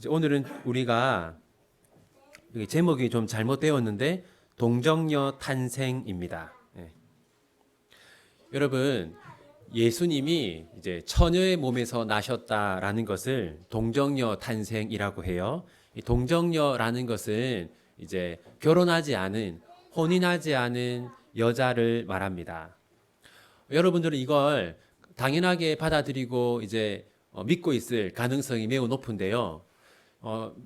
오늘은 우리가 제목이 좀 잘못되었는데 동정녀 탄생입니다. 예. 여러분, 예수님이 이제 처녀의 몸에서 나셨다라는 것을 동정녀 탄생이라고 해요. 이 동정녀라는 것은 이제 결혼하지 않은, 혼인하지 않은 여자를 말합니다. 여러분들은 이걸 당연하게 받아들이고 이제 믿고 있을 가능성이 매우 높은데요.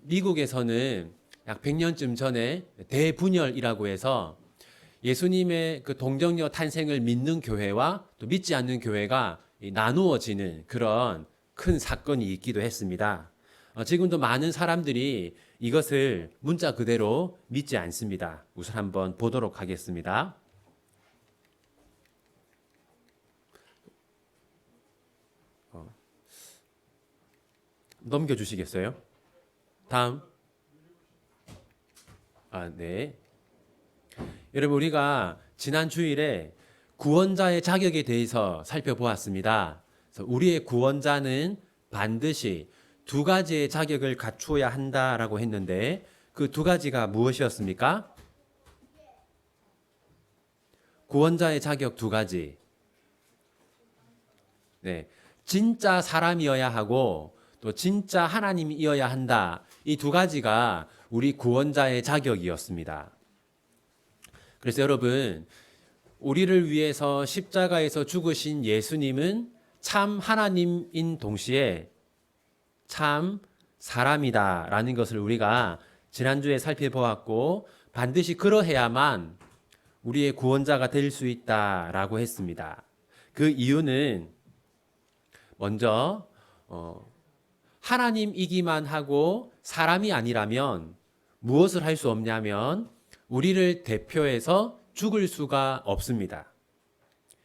미국에서는 약 100년쯤 전에 대분열이라고 해서 예수님의 그 동정녀 탄생을 믿는 교회와 또 믿지 않는 교회가 나누어지는 그런 큰 사건이 있기도 했습니다. 지금도 많은 사람들이 이것을 문자 그대로 믿지 않습니다. 우선 한번 보도록 하겠습니다. 넘겨주시겠어요? 다음. 네. 여러분, 우리가 지난 주일에 구원자의 자격에 대해서 살펴보았습니다. 그래서 우리의 구원자는 반드시 두 가지의 자격을 갖추어야 한다라고 했는데 그 두 가지가 무엇이었습니까? 구원자의 자격 두 가지. 네. 진짜 사람이어야 하고 또 진짜 하나님이어야 한다. 이 두 가지가 우리 구원자의 자격이었습니다. 그래서 여러분, 우리를 위해서 십자가에서 죽으신 예수님은 참 하나님인 동시에 참 사람이다라는 것을 우리가 지난주에 살펴보았고 반드시 그러해야만 우리의 구원자가 될 수 있다라고 했습니다. 그 이유는 먼저 하나님이기만 하고 사람이 아니라면 무엇을 할 수 없냐면 우리를 대표해서 죽을 수가 없습니다.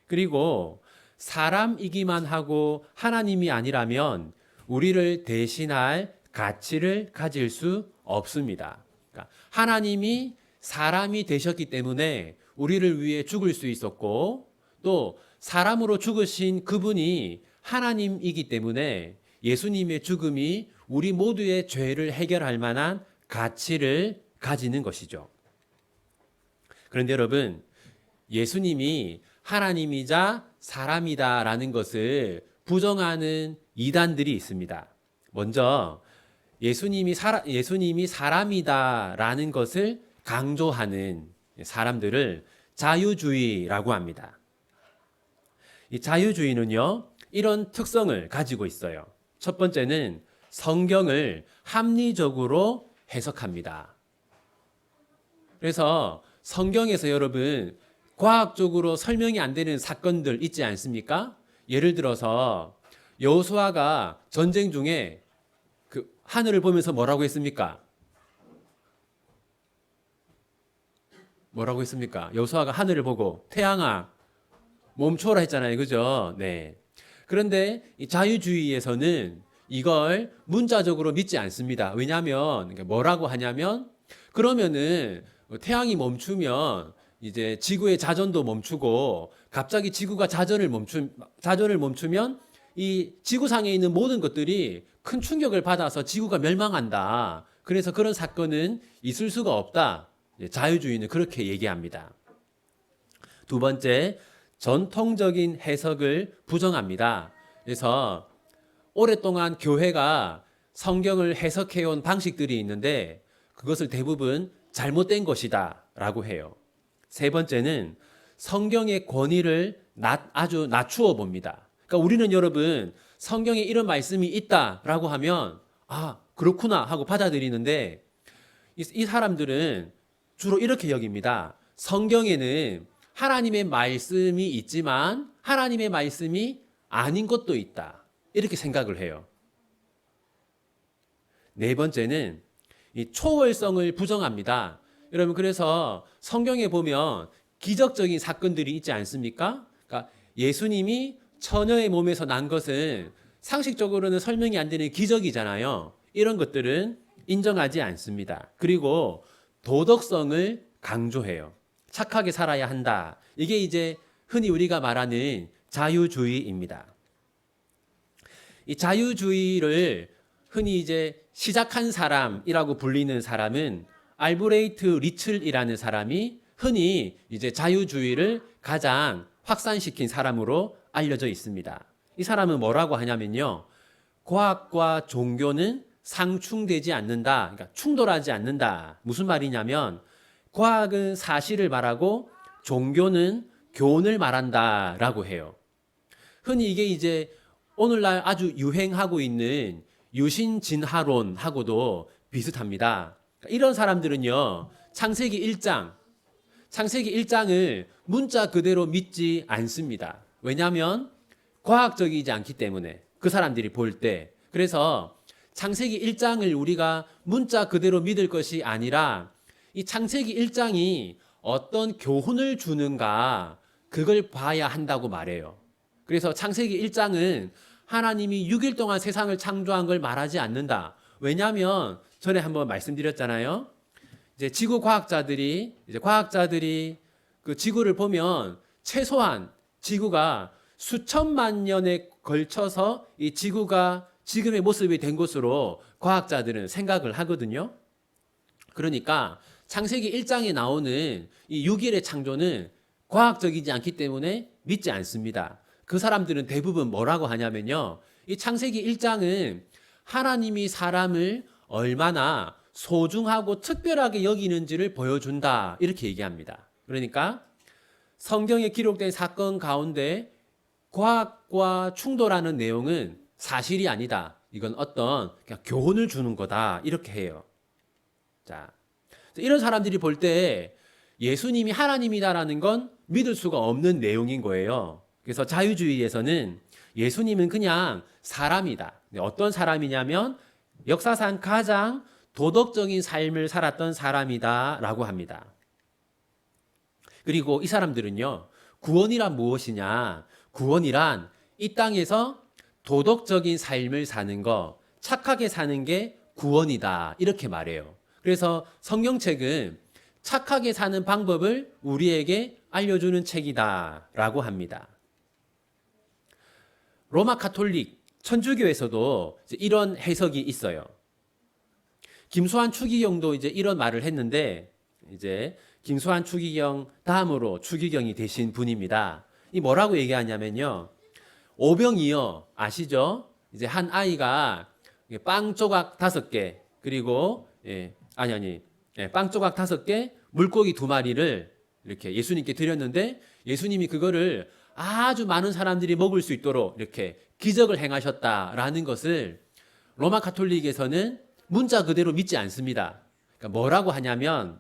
그리고 사람이기만 하고 하나님이 아니라면 우리를 대신할 가치를 가질 수 없습니다. 그러니까 하나님이 사람이 되셨기 때문에 우리를 위해 죽을 수 있었고 또 사람으로 죽으신 그분이 하나님이기 때문에 예수님의 죽음이 우리 모두의 죄를 해결할 만한 가치를 가지는 것이죠. 그런데 여러분, 예수님이 하나님이자 사람이다라는 것을 부정하는 이단들이 있습니다. 먼저 예수님이 사람이다라는 것을 강조하는 사람들을 자유주의라고 합니다. 이 자유주의는요, 이런 특성을 가지고 있어요. 첫 번째는 성경을 합리적으로 해석합니다. 그래서 성경에서 여러분 과학적으로 설명이 안 되는 사건들 있지 않습니까? 예를 들어서 여호수아가 전쟁 중에 그 하늘을 보면서 뭐라고 했습니까? 뭐라고 했습니까? 여호수아가 하늘을 보고 태양아 멈춰라 했잖아요. 그죠? 네. 그런데 이 자유주의에서는 이걸 문자적으로 믿지 않습니다. 왜냐하면 뭐라고 하냐면 그러면은 태양이 멈추면 이제 지구의 자전도 멈추고 갑자기 지구가 자전을 멈추면 이 지구상에 있는 모든 것들이 큰 충격을 받아서 지구가 멸망한다. 그래서 그런 사건은 있을 수가 없다. 자유주의는 그렇게 얘기합니다. 두 번째, 전통적인 해석을 부정합니다. 그래서 오랫동안 교회가 성경을 해석해온 방식들이 있는데 그것을 대부분 잘못된 것이다 라고 해요. 세 번째는 성경의 권위를 아주 낮추어 봅니다. 그러니까 우리는 여러분 성경에 이런 말씀이 있다라고 하면 그렇구나 하고 받아들이는데 이 사람들은 주로 이렇게 여깁니다. 성경에는 하나님의 말씀이 있지만 하나님의 말씀이 아닌 것도 있다. 이렇게 생각을 해요. 네 번째는 이 초월성을 부정합니다. 여러분, 그래서 성경에 보면 기적적인 사건들이 있지 않습니까? 그러니까 예수님이 처녀의 몸에서 난 것은 상식적으로는 설명이 안 되는 기적이잖아요. 이런 것들은 인정하지 않습니다. 그리고 도덕성을 강조해요. 착하게 살아야 한다. 이게 이제 흔히 우리가 말하는 자유주의입니다. 이 자유주의를 흔히 이제 시작한 사람이라고 불리는 사람은 알브레이트 리틀이라는 사람이 흔히 이제 자유주의를 가장 확산시킨 사람으로 알려져 있습니다. 이 사람은 뭐라고 하냐면요. 과학과 종교는 상충되지 않는다. 그러니까 충돌하지 않는다. 무슨 말이냐면 과학은 사실을 말하고 종교는 교훈을 말한다라고 해요. 흔히 이게 이제 오늘날 아주 유행하고 있는 유신진화론하고도 비슷합니다. 이런 사람들은요. 창세기 1장을 문자 그대로 믿지 않습니다. 왜냐하면 과학적이지 않기 때문에 그 사람들이 볼 때. 그래서 창세기 1장을 우리가 문자 그대로 믿을 것이 아니라 이 창세기 1장이 어떤 교훈을 주는가 그걸 봐야 한다고 말해요. 그래서 창세기 1장은 하나님이 6일 동안 세상을 창조한 걸 말하지 않는다. 왜냐하면 전에 한번 말씀드렸잖아요. 이제 지구 과학자들이 그 지구를 보면 최소한 지구가 수천만 년에 걸쳐서 이 지구가 지금의 모습이 된 것으로 과학자들은 생각을 하거든요. 그러니까 창세기 1장에 나오는 이 6일의 창조는 과학적이지 않기 때문에 믿지 않습니다. 그 사람들은 대부분 뭐라고 하냐면요. 이 창세기 1장은 하나님이 사람을 얼마나 소중하고 특별하게 여기는지를 보여준다. 이렇게 얘기합니다. 그러니까 성경에 기록된 사건 가운데 과학과 충돌하는 내용은 사실이 아니다. 이건 어떤 그냥 교훈을 주는 거다. 이렇게 해요. 자, 이런 사람들이 볼 때 예수님이 하나님이다라는 건 믿을 수가 없는 내용인 거예요. 그래서 자유주의에서는 예수님은 그냥 사람이다. 어떤 사람이냐면 역사상 가장 도덕적인 삶을 살았던 사람이다라고 합니다. 그리고 이 사람들은요. 구원이란 무엇이냐? 구원이란 이 땅에서 도덕적인 삶을 사는 거, 착하게 사는 게 구원이다. 이렇게 말해요. 그래서 성경책은 착하게 사는 방법을 우리에게 알려주는 책이다라고 합니다. 로마 가톨릭 천주교에서도 이런 해석이 있어요. 김수환 추기경도 이제 이런 말을 했는데 이제 김수환 추기경 다음으로 추기경이 되신 분입니다. 이 뭐라고 얘기하냐면요. 오병이어 아시죠? 이제 한 아이가 빵 조각 5개 그리고 빵 조각 5개 물고기 2마리를 이렇게 예수님께 드렸는데 예수님이 그거를 아주 많은 사람들이 먹을 수 있도록 이렇게 기적을 행하셨다라는 것을 로마 가톨릭에서는 문자 그대로 믿지 않습니다. 그러니까 뭐라고 하냐면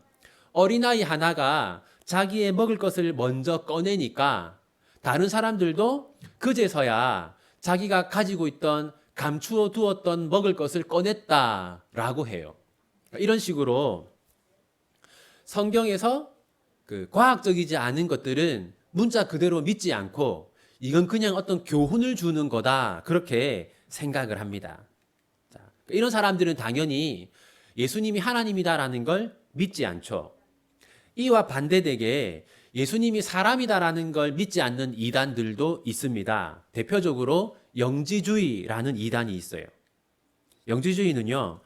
어린아이 하나가 자기의 먹을 것을 먼저 꺼내니까 다른 사람들도 그제서야 자기가 가지고 있던 감추어 두었던 먹을 것을 꺼냈다라고 해요. 이런 식으로 성경에서 그 과학적이지 않은 것들은 문자 그대로 믿지 않고 이건 그냥 어떤 교훈을 주는 거다 그렇게 생각을 합니다. 자, 이런 사람들은 당연히 예수님이 하나님이다라는 걸 믿지 않죠. 이와 반대되게 예수님이 사람이다라는 걸 믿지 않는 이단들도 있습니다. 대표적으로 영지주의라는 이단이 있어요. 영지주의는요,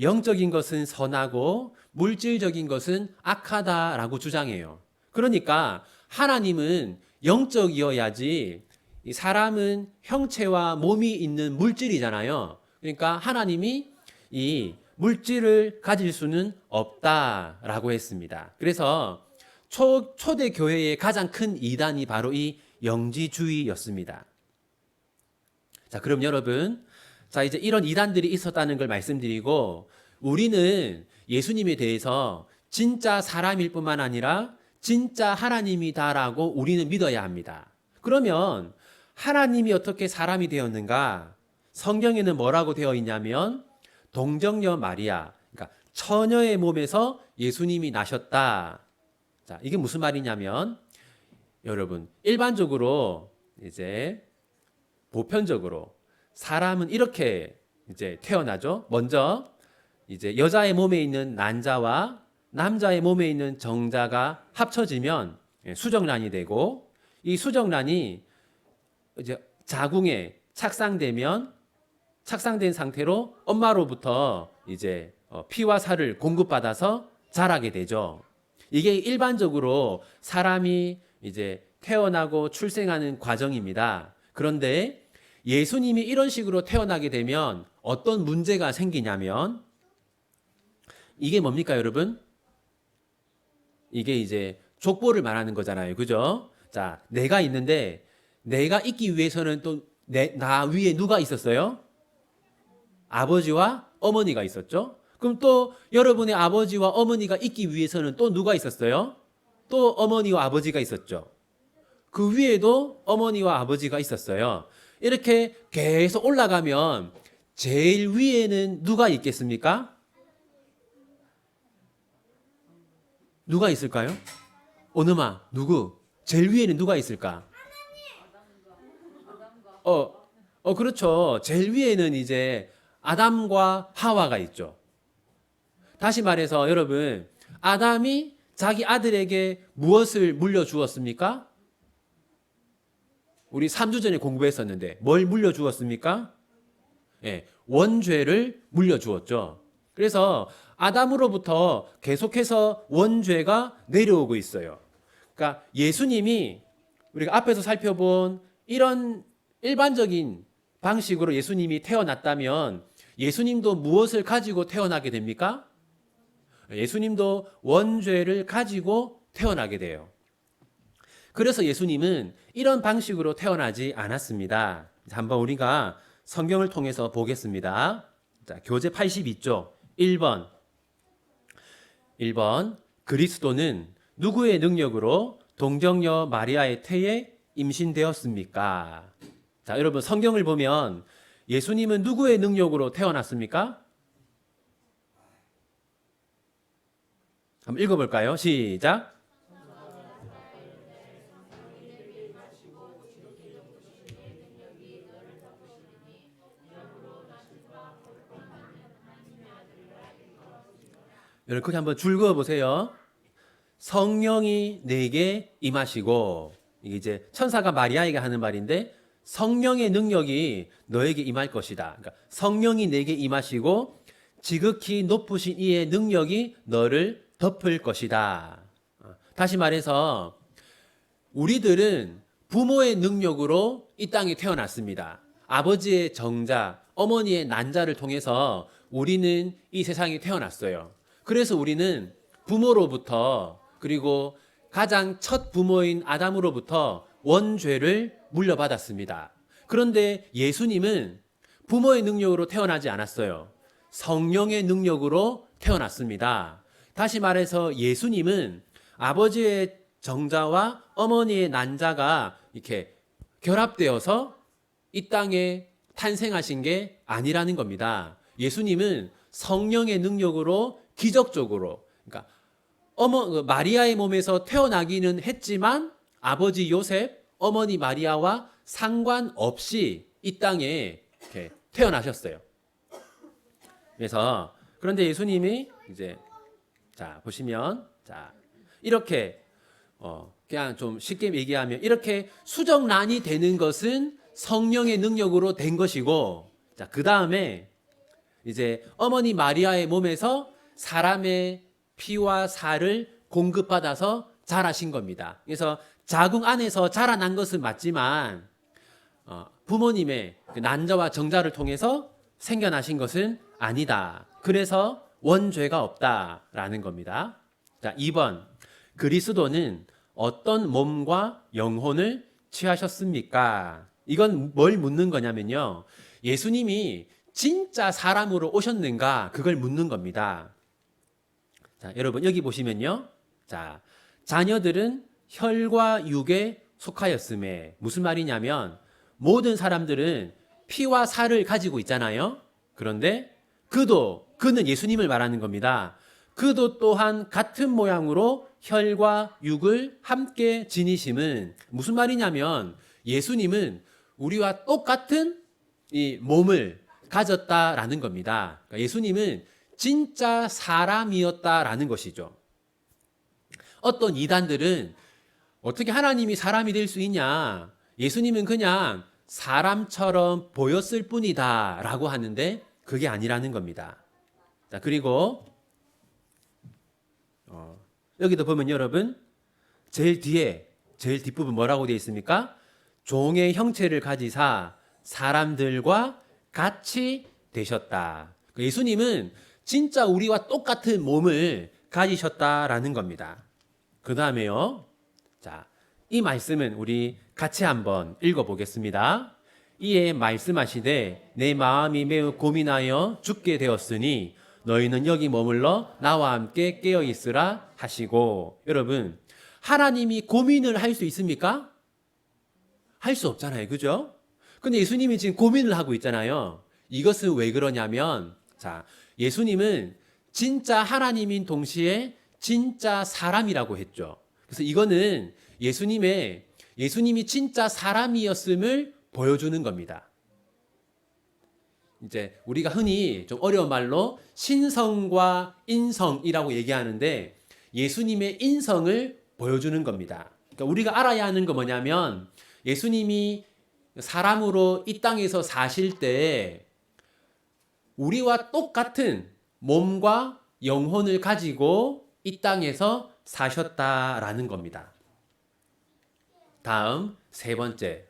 영적인 것은 선하고 물질적인 것은 악하다라고 주장해요. 그러니까 하나님은 영적이어야지 이 사람은 형체와 몸이 있는 물질이잖아요. 그러니까 하나님이 이 물질을 가질 수는 없다라고 했습니다. 그래서 초대 교회의 가장 큰 이단이 바로 이 영지주의였습니다. 자, 그럼 여러분, 이제 이런 이단들이 있었다는 걸 말씀드리고 우리는 예수님에 대해서 진짜 사람일 뿐만 아니라 진짜 하나님이다라고 우리는 믿어야 합니다. 그러면 하나님이 어떻게 사람이 되었는가? 성경에는 뭐라고 되어 있냐면 동정녀 마리아, 그러니까 처녀의 몸에서 예수님이 나셨다. 자, 이게 무슨 말이냐면 여러분, 일반적으로 이제 보편적으로 사람은 이렇게 이제 태어나죠. 먼저 이제 여자의 몸에 있는 난자와 남자의 몸에 있는 정자가 합쳐지면 수정란이 되고 이 수정란이 이제 자궁에 착상되면 착상된 상태로 엄마로부터 이제 피와 살을 공급받아서 자라게 되죠. 이게 일반적으로 사람이 이제 태어나고 출생하는 과정입니다. 그런데 예수님이 이런 식으로 태어나게 되면 어떤 문제가 생기냐면, 이게 뭡니까, 여러분? 이게 이제 족보를 말하는 거잖아요. 그죠? 자, 내가 있는데, 내가 있기 위해서는 또 나 위에 누가 있었어요? 아버지와 어머니가 있었죠? 그럼 또 여러분의 아버지와 어머니가 있기 위해서는 또 누가 있었어요? 또 어머니와 아버지가 있었죠. 그 위에도 어머니와 아버지가 있었어요. 이렇게 계속 올라가면 제일 위에는 누가 있겠습니까? 누가 있을까요? 오느마, 누구? 제일 위에는 누가 있을까? 그렇죠. 제일 위에는 이제 아담과 하와가 있죠. 다시 말해서 여러분, 아담이 자기 아들에게 무엇을 물려주었습니까? 우리 3주 전에 공부했었는데 뭘 물려주었습니까? 예, 원죄를 물려주었죠. 그래서 아담으로부터 계속해서 원죄가 내려오고 있어요. 그러니까 예수님이 우리가 앞에서 살펴본 이런 일반적인 방식으로 예수님이 태어났다면 예수님도 무엇을 가지고 태어나게 됩니까? 예수님도 원죄를 가지고 태어나게 돼요. 그래서 예수님은 이런 방식으로 태어나지 않았습니다. 한번 우리가 성경을 통해서 보겠습니다. 자, 교재 82쪽 1번. 그리스도는 누구의 능력으로 동정녀 마리아의 태에 임신되었습니까? 자, 여러분 성경을 보면 예수님은 누구의 능력으로 태어났습니까? 한번 읽어볼까요? 시작. 여러분 크게 한번 줄 그어보세요. 성령이 내게 임하시고, 이게 이제 천사가 마리아에게 하는 말인데 성령의 능력이 너에게 임할 것이다. 그러니까 성령이 내게 임하시고 지극히 높으신 이의 능력이 너를 덮을 것이다. 다시 말해서 우리들은 부모의 능력으로 이 땅에 태어났습니다. 아버지의 정자, 어머니의 난자를 통해서 우리는 이 세상에 태어났어요. 그래서 우리는 부모로부터, 그리고 가장 첫 부모인 아담으로부터 원죄를 물려받았습니다. 그런데 예수님은 부모의 능력으로 태어나지 않았어요. 성령의 능력으로 태어났습니다. 다시 말해서 예수님은 아버지의 정자와 어머니의 난자가 이렇게 결합되어서 이 땅에 탄생하신 게 아니라는 겁니다. 예수님은 성령의 능력으로 기적적으로, 그러니까 마리아의 몸에서 태어나기는 했지만 아버지 요셉, 어머니 마리아와 상관없이 이 땅에 이렇게 태어나셨어요. 그래서 그런데 예수님이 이제 자 보시면 자 이렇게 그냥 좀 쉽게 얘기하면 이렇게 수정란이 되는 것은 성령의 능력으로 된 것이고, 자 그 다음에 이제 어머니 마리아의 몸에서 사람의 피와 살을 공급받아서 자라신 겁니다. 그래서 자궁 안에서 자라난 것은 맞지만 부모님의 난자와 정자를 통해서 생겨나신 것은 아니다. 그래서 원죄가 없다라는 겁니다. 자, 2번. 그리스도는 어떤 몸과 영혼을 취하셨습니까? 이건 뭘 묻는 거냐면요. 예수님이 진짜 사람으로 오셨는가? 그걸 묻는 겁니다. 자, 여러분 여기 보시면요. 자, 자녀들은 혈과 육에 속하였음에, 무슨 말이냐면 모든 사람들은 피와 살을 가지고 있잖아요. 그런데 그는 예수님을 말하는 겁니다. 그도 또한 같은 모양으로 혈과 육을 함께 지니심은 무슨 말이냐면 예수님은 우리와 똑같은 이 몸을 가졌다라는 겁니다. 그러니까 예수님은 진짜 사람이었다라는 것이죠. 어떤 이단들은 어떻게 하나님이 사람이 될 수 있냐? 예수님은 그냥 사람처럼 보였을 뿐이다 라고 하는데 그게 아니라는 겁니다. 자, 그리고 여기도 보면 여러분 제일 뒷부분 뭐라고 되어 있습니까? 종의 형체를 가지사 사람들과 같이 되셨다. 예수님은 진짜 우리와 똑같은 몸을 가지셨다라는 겁니다. 그 다음에요. 자, 이 말씀은 우리 같이 한번 읽어보겠습니다. 이에 말씀하시되 내 마음이 매우 고민하여 죽게 되었으니 너희는 여기 머물러 나와 함께 깨어 있으라 하시고. 여러분, 하나님이 고민을 할 수 있습니까? 할 수 없잖아요. 그죠? 근데 예수님이 지금 고민을 하고 있잖아요. 이것은 왜 그러냐면, 자, 예수님은 진짜 하나님인 동시에 진짜 사람이라고 했죠. 그래서 이거는 예수님이 진짜 사람이었음을 보여주는 겁니다. 이제 우리가 흔히 좀 어려운 말로 신성과 인성이라고 얘기하는데 예수님의 인성을 보여주는 겁니다. 그러니까 우리가 알아야 하는 거 뭐냐면 예수님이 사람으로 이 땅에서 사실 때 우리와 똑같은 몸과 영혼을 가지고 이 땅에서 사셨다라는 겁니다. 다음 세 번째,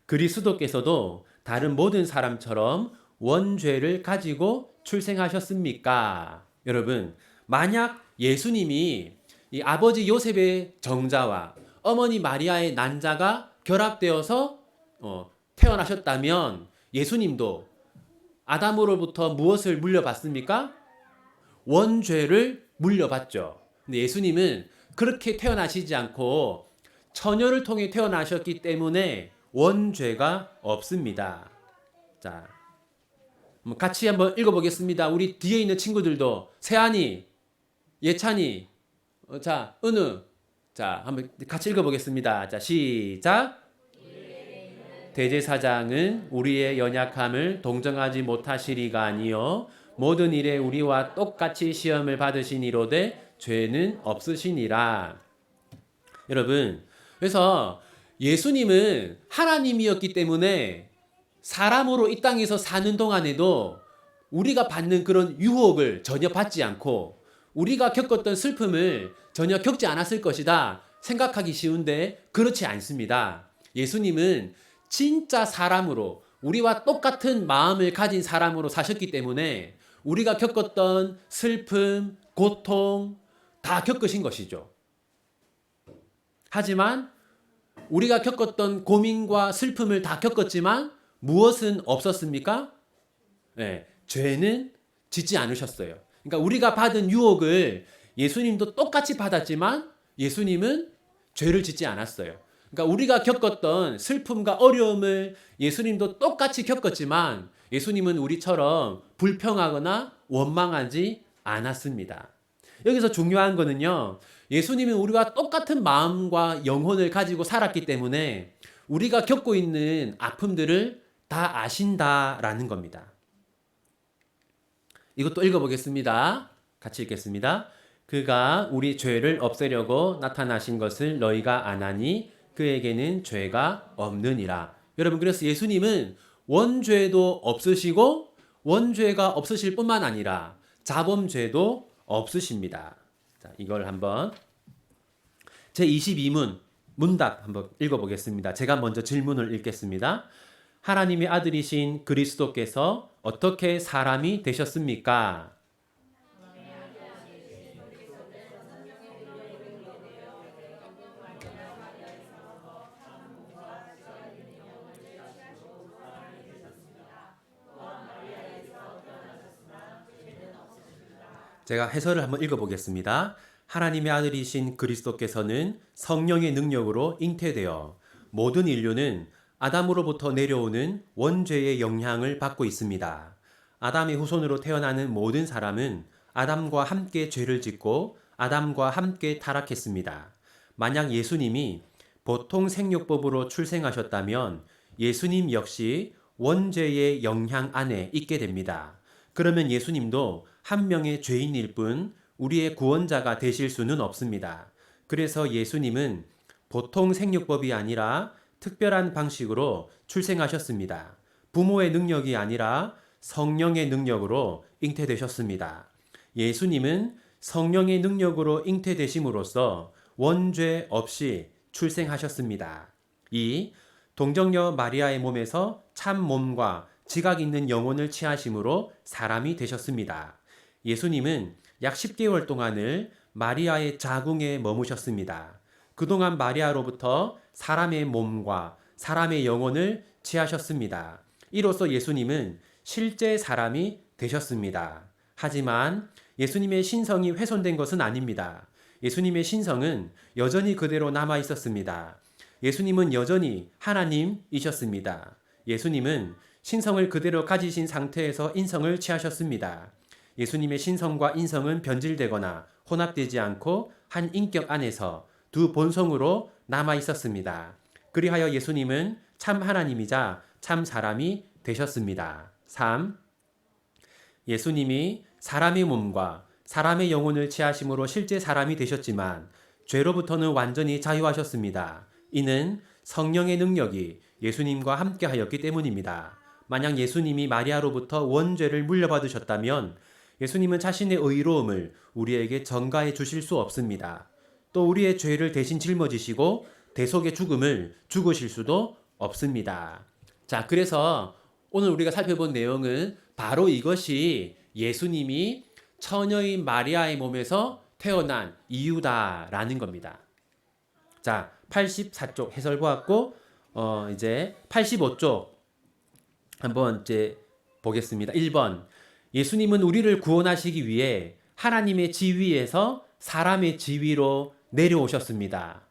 그리스도께서도 다른 모든 사람처럼 원죄를 가지고 출생하셨습니까? 여러분, 만약 예수님이 이 아버지 요셉의 정자와 어머니 마리아의 난자가 결합되어서 태어나셨다면 예수님도 아담으로부터 무엇을 물려받습니까? 원죄를 물려받죠. 근데 예수님은 그렇게 태어나시지 않고 처녀를 통해 태어나셨기 때문에 원죄가 없습니다. 자, 같이 한번 읽어보겠습니다. 우리 뒤에 있는 친구들도 세안이, 예찬이, 자, 은우, 자, 한번 같이 읽어보겠습니다. 자, 시작. 대제사장은 우리의 연약함을 동정하지 못하시리가 아니요 모든 일에 우리와 똑같이 시험을 받으시니로되 죄는 없으시니라. 여러분, 그래서 예수님은 하나님이었기 때문에 사람으로 이 땅에서 사는 동안에도 우리가 받는 그런 유혹을 전혀 받지 않고 우리가 겪었던 슬픔을 전혀 겪지 않았을 것이다 생각하기 쉬운데 그렇지 않습니다. 예수님은 진짜 사람으로 우리와 똑같은 마음을 가진 사람으로 사셨기 때문에 우리가 겪었던 슬픔, 고통 다 겪으신 것이죠. 하지만 우리가 겪었던 고민과 슬픔을 다 겪었지만 무엇은 없었습니까? 네, 죄는 짓지 않으셨어요. 그러니까 우리가 받은 유혹을 예수님도 똑같이 받았지만 예수님은 죄를 짓지 않았어요. 그러니까 우리가 겪었던 슬픔과 어려움을 예수님도 똑같이 겪었지만 예수님은 우리처럼 불평하거나 원망하지 않았습니다. 여기서 중요한 거는요. 예수님은 우리와 똑같은 마음과 영혼을 가지고 살았기 때문에 우리가 겪고 있는 아픔들을 다 아신다라는 겁니다. 이것도 읽어보겠습니다. 같이 읽겠습니다. 그가 우리 죄를 없애려고 나타나신 것을 너희가 아나니 그에게는 죄가 없느니라. 여러분, 그래서 예수님은 원죄도 없으시고 원죄가 없으실 뿐만 아니라 자범죄도 없으십니다. 자, 이걸 한번 제22문 문답 한번 읽어보겠습니다. 제가 먼저 질문을 읽겠습니다. 하나님의 아들이신 그리스도께서 어떻게 사람이 되셨습니까? 제가 해설을 한번 읽어보겠습니다. 하나님의 아들이신 그리스도께서는 성령의 능력으로 잉태되어 모든 인류는 아담으로부터 내려오는 원죄의 영향을 받고 있습니다. 아담의 후손으로 태어나는 모든 사람은 아담과 함께 죄를 짓고 아담과 함께 타락했습니다. 만약 예수님이 보통 생육법으로 출생하셨다면 예수님 역시 원죄의 영향 안에 있게 됩니다. 그러면 예수님도 한 명의 죄인일 뿐 우리의 구원자가 되실 수는 없습니다. 그래서 예수님은 보통 생육법이 아니라 특별한 방식으로 출생하셨습니다. 부모의 능력이 아니라 성령의 능력으로 잉태되셨습니다. 예수님은 성령의 능력으로 잉태되심으로써 원죄 없이 출생하셨습니다. 이 동정녀 마리아의 몸에서 참 몸과 지각 있는 영혼을 취하심으로 사람이 되셨습니다. 예수님은 약 10개월 동안을 마리아의 자궁에 머무셨습니다. 그동안 마리아로부터 사람의 몸과 사람의 영혼을 취하셨습니다. 이로써 예수님은 실제 사람이 되셨습니다. 하지만 예수님의 신성이 훼손된 것은 아닙니다. 예수님의 신성은 여전히 그대로 남아 있었습니다. 예수님은 여전히 하나님이셨습니다. 예수님은 신성을 그대로 가지신 상태에서 인성을 취하셨습니다. 예수님의 신성과 인성은 변질되거나 혼합되지 않고 한 인격 안에서 두 본성으로 남아 있었습니다. 그리하여 예수님은 참 하나님이자 참 사람이 되셨습니다. 3. 예수님이 사람의 몸과 사람의 영혼을 취하심으로 실제 사람이 되셨지만 죄로부터는 완전히 자유하셨습니다. 이는 성령의 능력이 예수님과 함께 하였기 때문입니다. 만약 예수님이 마리아로부터 원죄를 물려받으셨다면 예수님은 자신의 의로움을 우리에게 전가해 주실 수 없습니다. 또 우리의 죄를 대신 짊어지시고 대속의 죽음을 죽으실 수도 없습니다. 자, 그래서 오늘 우리가 살펴본 내용은 바로 이것이 예수님이 처녀인 마리아의 몸에서 태어난 이유다라는 겁니다. 자, 84쪽 해설 보았고, 이제 85쪽 한번 이제 보겠습니다. 1번. 예수님은 우리를 구원하시기 위해 하나님의 지위에서 사람의 지위로 내려오셨습니다.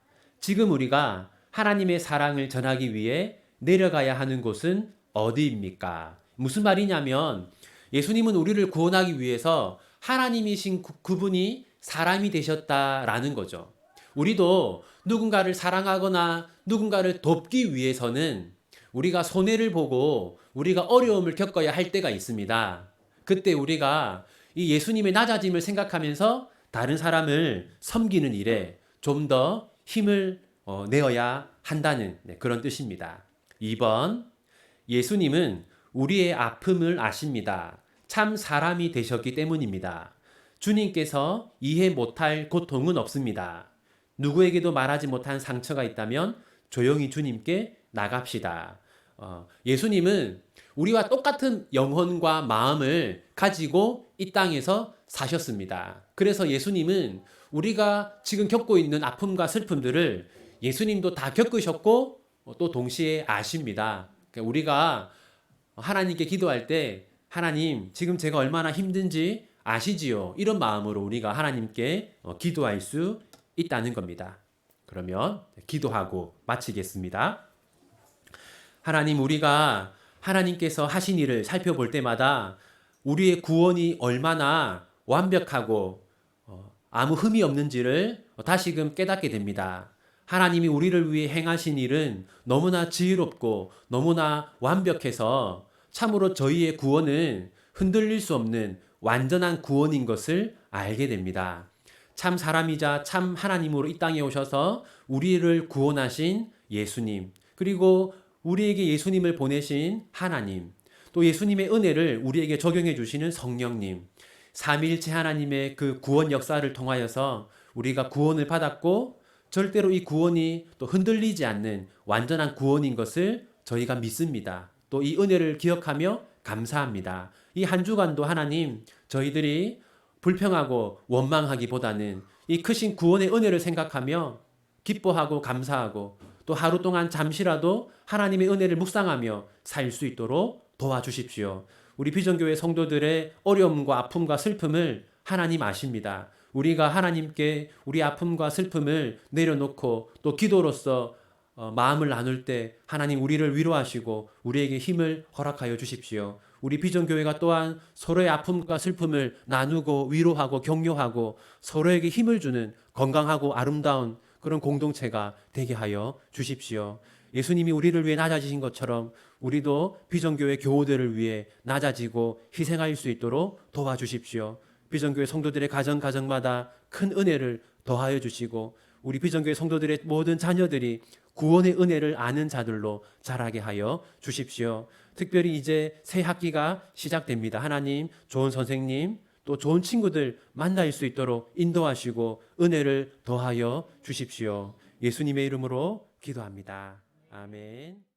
지금 우리가 하나님의 사랑을 전하기 위해 내려가야 하는 곳은 어디입니까? 무슨 말이냐면 예수님은 우리를 구원하기 위해서 하나님이신 그분이 사람이 되셨다라는 거죠. 우리도 누군가를 사랑하거나 누군가를 돕기 위해서는 우리가 손해를 보고 우리가 어려움을 겪어야 할 때가 있습니다. 그때 우리가 이 예수님의 낮아짐을 생각하면서 다른 사람을 섬기는 일에 좀 더 힘을 내어야 한다는 그런 뜻입니다. 2번, 예수님은 우리의 아픔을 아십니다. 참 사람이 되셨기 때문입니다. 주님께서 이해 못할 고통은 없습니다. 누구에게도 말하지 못한 상처가 있다면 조용히 주님께 나갑시다. 예수님은 우리와 똑같은 영혼과 마음을 가지고 이 땅에서 사셨습니다. 그래서 예수님은 우리가 지금 겪고 있는 아픔과 슬픔들을 예수님도 다 겪으셨고 또 동시에 아십니다. 그러니까 우리가 하나님께 기도할 때 하나님 지금 제가 얼마나 힘든지 아시지요. 이런 마음으로 우리가 하나님께 기도할 수 있다는 겁니다. 그러면 기도하고 마치겠습니다. 하나님, 우리가 하나님께서 하신 일을 살펴볼 때마다 우리의 구원이 얼마나 완벽하고 아무 흠이 없는지를 다시금 깨닫게 됩니다. 하나님이 우리를 위해 행하신 일은 너무나 지혜롭고 너무나 완벽해서 참으로 저희의 구원은 흔들릴 수 없는 완전한 구원인 것을 알게 됩니다. 참 사람이자 참 하나님으로 이 땅에 오셔서 우리를 구원하신 예수님, 그리고 우리에게 예수님을 보내신 하나님, 또 예수님의 은혜를 우리에게 적용해 주시는 성령님, 삼위일체 하나님의 그 구원 역사를 통하여서 우리가 구원을 받았고 절대로 이 구원이 또 흔들리지 않는 완전한 구원인 것을 저희가 믿습니다. 또 이 은혜를 기억하며 감사합니다. 이 한 주간도 하나님, 저희들이 불평하고 원망하기보다는 이 크신 구원의 은혜를 생각하며 기뻐하고 감사하고 또 하루 동안 잠시라도 하나님의 은혜를 묵상하며 살 수 있도록 도와주십시오. 우리 비전교회 성도들의 어려움과 아픔과 슬픔을 하나님 아십니다. 우리가 하나님께 우리 아픔과 슬픔을 내려놓고 또 기도로서 마음을 나눌 때 하나님 우리를 위로하시고 우리에게 힘을 허락하여 주십시오. 우리 비전교회가 또한 서로의 아픔과 슬픔을 나누고 위로하고 격려하고 서로에게 힘을 주는 건강하고 아름다운 그런 공동체가 되게 하여 주십시오. 예수님이 우리를 위해 낮아지신 것처럼 우리도 비전교회 교우들을 위해 낮아지고 희생할 수 있도록 도와주십시오. 비전교회 성도들의 가정마다 큰 은혜를 더하여 주시고 우리 비전교회 성도들의 모든 자녀들이 구원의 은혜를 아는 자들로 자라게 하여 주십시오. 특별히 이제 새 학기가 시작됩니다. 하나님, 좋은 선생님, 또 좋은 친구들 만날 수 있도록 인도하시고 은혜를 더하여 주십시오. 예수님의 이름으로 기도합니다. 아멘.